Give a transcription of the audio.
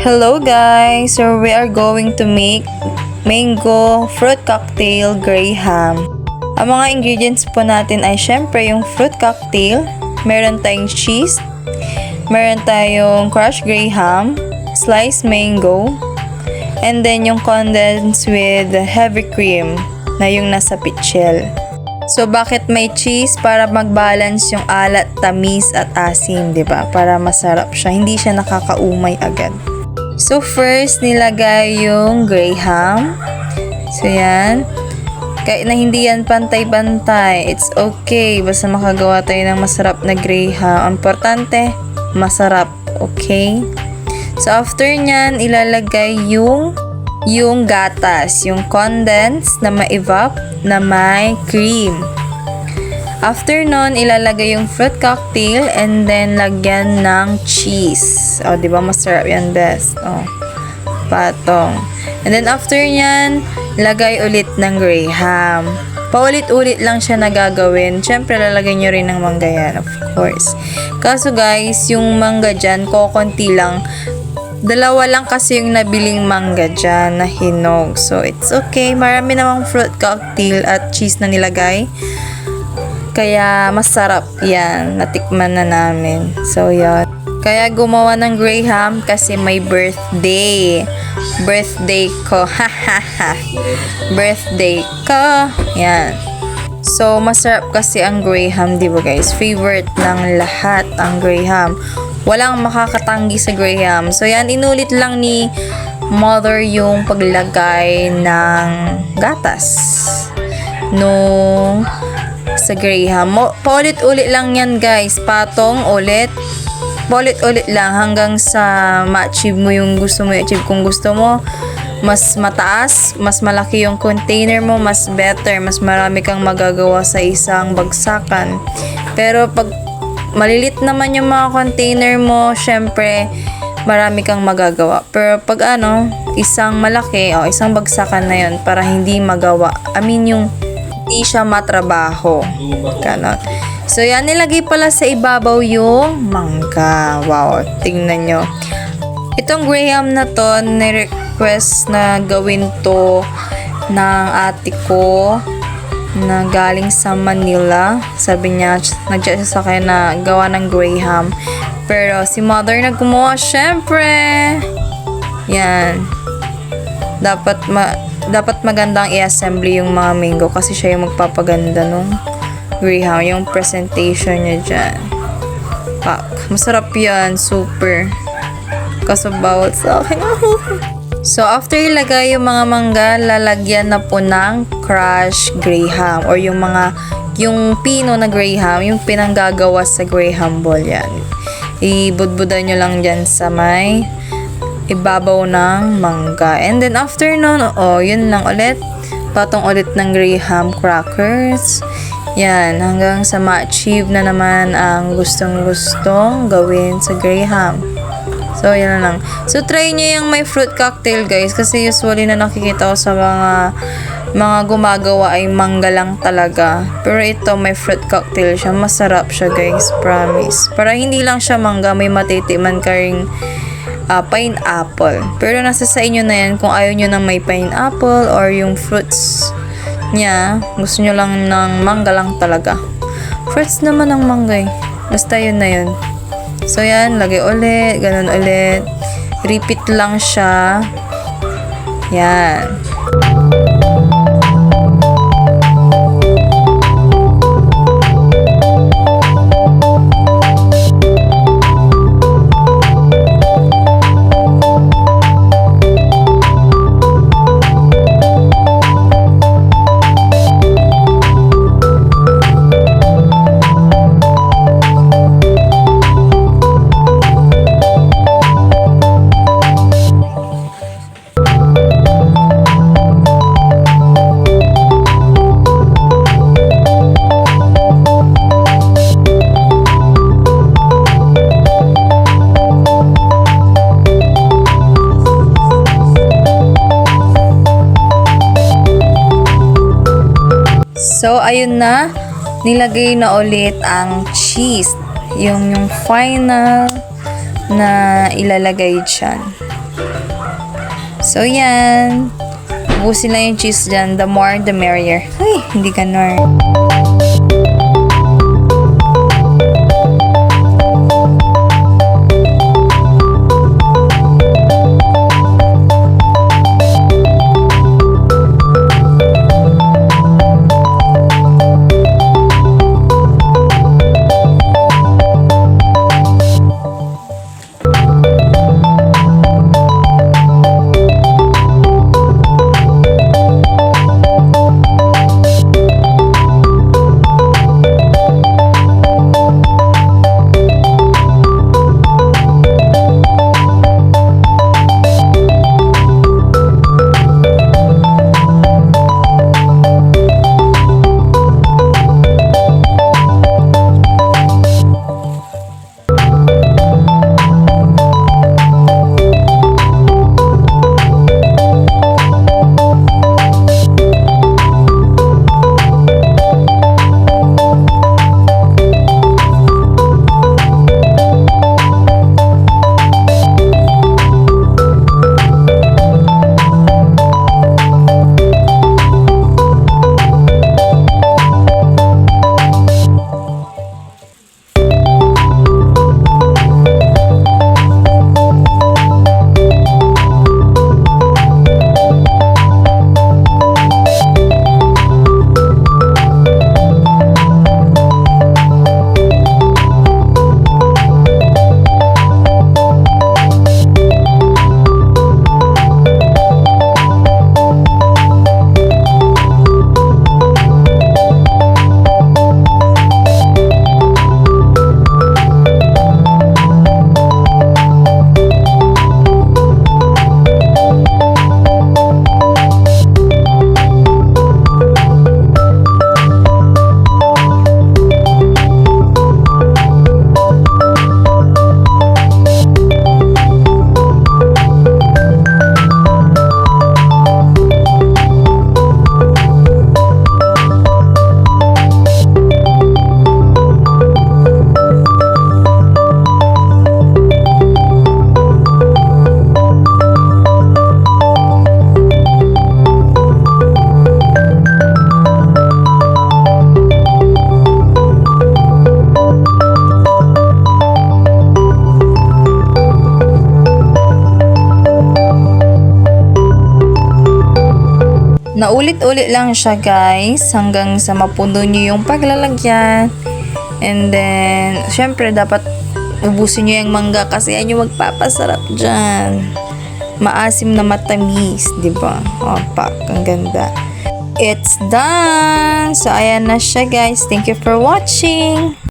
Hello guys! So we are going to make mango fruit cocktail graham. Ang mga ingredients po natin ay syempre yung fruit cocktail, meron tayong cheese, meron tayong crushed graham, sliced mango, and then yung condensed with heavy cream na yung nasa pitchel. So, bakit may cheese? Para mag-balance yung alat, tamis, at asim, di ba? Para masarap siya. Hindi siya nakakaumay agad. So, first, nilagay yung graham. So, yan. Kahit na hindi yan pantay-pantay, it's okay. Basta makagawa tayo ng masarap na graham. Importante, masarap. Okay? So, after nyan, ilalagay yung gatas, yung condensed na ma-evap na may cream. After nun, ilalagay yung fruit cocktail and then lagyan ng cheese. O, di ba masarap yan, best? O, patong. And then after nyan, lagay ulit ng graham. Paulit-ulit lang siya nagagawin. Siyempre, lalagay nyo rin ng mangga yan, of course. Kaso guys, yung mangga dyan, konti lang. Dalawa lang kasi yung nabiling mangga dyan na hinog. So, it's okay. Marami namang fruit cocktail at cheese na nilagay. Kaya, masarap yan. Natikman na namin. So, yun. Kaya, gumawa ng graham kasi may birthday. Birthday ko. Birthday ko. Yan. So, masarap kasi ang graham, di ba guys? Favorite ng lahat ang graham. Walang makakatanggi sa graham. So, yan, inulit lang ni mother yung paglagay ng gatas nung sa graham. Paulit-ulit lang yan, guys. Patong ulit. Paulit-ulit lang hanggang sa ma-achieve mo yung gusto mo i-achieve. Kung gusto mo, mas mataas, mas malaki yung container mo, mas better, mas marami kang magagawa sa isang bagsakan. Pero, pag malilit naman yung mga container mo, syempre, marami kang magagawa. Pero pag isang malaki, isang bagsakan na yun, para hindi magawa. Yung hindi siya matrabaho. Ganon. So, yan, nilagay pala sa ibabaw yung mangga. Wow, tingnan nyo. Itong graham na to, ni-request na gawin to ng ate ko na galing sa Manila. Sabi niya, nag-chat siya sa akin na gawa ng graham. Pero si mother na gumawa, syempre. Yan. Dapat magandang i-assembly yung mga mango kasi siya yung magpapaganda nung graham. Yung presentation niya dyan. Pak. Masarap yan. Super. Kaso bawal sa akin. So, after ilagay yung mga mangga, lalagyan na po ng crushed graham or yung pino na graham, yung pinanggagawa sa graham ball yan. Ibudbudan nyo lang dyan sa may ibabaw ng mangga. And then, after nun, yun lang ulit. Patong ulit ng graham crackers. Yan, hanggang sa ma-achieve na naman ang gustong-gustong gawin sa graham. So, yan lang. So, try nyo yung may fruit cocktail, guys. Kasi usually na nakikita ko sa mga gumagawa ay mangga lang talaga. Pero ito, may fruit cocktail siya. Masarap siya, guys. Promise. Para hindi lang siya mangga, may matitiman ka ring pineapple. Pero nasa sa inyo na yan kung ayaw nyo ng may pineapple or yung fruits niya. Gusto nyo lang ng mangga lang talaga. Fruits naman ng mangga eh. Basta yun na yun. So, yan. Lagay ulit. Ganun ulit. Repeat lang siya. Yan. So, ayun na. Nilagay na ulit ang cheese. Yung final na ilalagay dyan. So, yan. Ubusin lang yung cheese dyan. The more, the merrier. Ay, hindi ganon. Naulit-ulit lang siya guys hanggang sa mapuno nyo yung paglalagyan. And then, syempre dapat ubusin nyo yung mangga kasi yan yung magpapasarap dyan. Maasim na matamis, diba? Opak, ang ganda. It's done! So, ayan na siya guys. Thank you for watching!